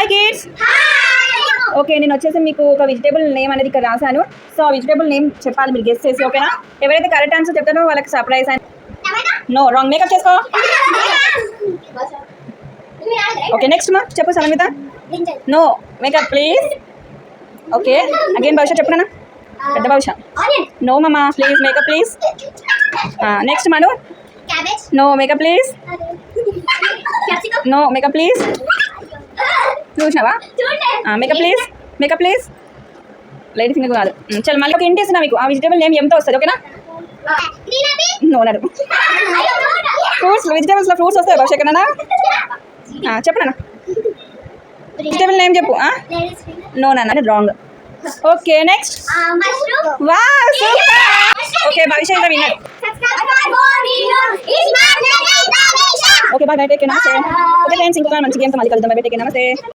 Hi kids. Okay, నేను వచ్చేసి మీకు ఒక వెజిటేబుల్ నేమ్ అనేది ఇక్కడ రాశాను. సో ఆ వెజిటేబుల్ నేమ్ చెప్పాలి మీరు గెస్ చేసి, ఓకేనా? ఎవరైతే కరెక్ట్ ఆన్సర్ చెప్తారో వాళ్ళకి సర్ప్రైజ్. నో రాంగ్, మేకప్ చేసుకో. ఓకే, నెక్స్ట్ మా చెప్పు Samanvitha. No makeup please. Okay, again Bhavishya చెప్పు నాన్న. పెద్ద భవిష్య. నో మామా please makeup please. Next Manu. No makeup please. No makeup please. చూసినావా? Makeup please, makeup please. Light finger కాదు. చల్ మళ్ళీ ఒక ఇంటి ఇస్తున్నా మీకు. ఆ వెజిటేబుల్ నేమ్ ఎంతో వస్తుంది, ఓకేనా? నో నడు. ఫ్రూట్స్, వెజిటేబుల్స్లో ఫ్రూట్స్ వస్తాయి భవిష్య ఎక్కడన్నా? చెప్పు నాన్న, వెజిటేబుల్ నేమ్ చెప్పు. నో నాన్న, రాంగ్. Okay next. వా సూపర్. ఓకే భవిష్య ఇంకా విన్నారు. Okay bye, take care. Okay friends, ఇంకొక మంచి గేమ్తో మళ్ళీ కలుద్దాం. బై, టేక్ కేర్, నమస్తే.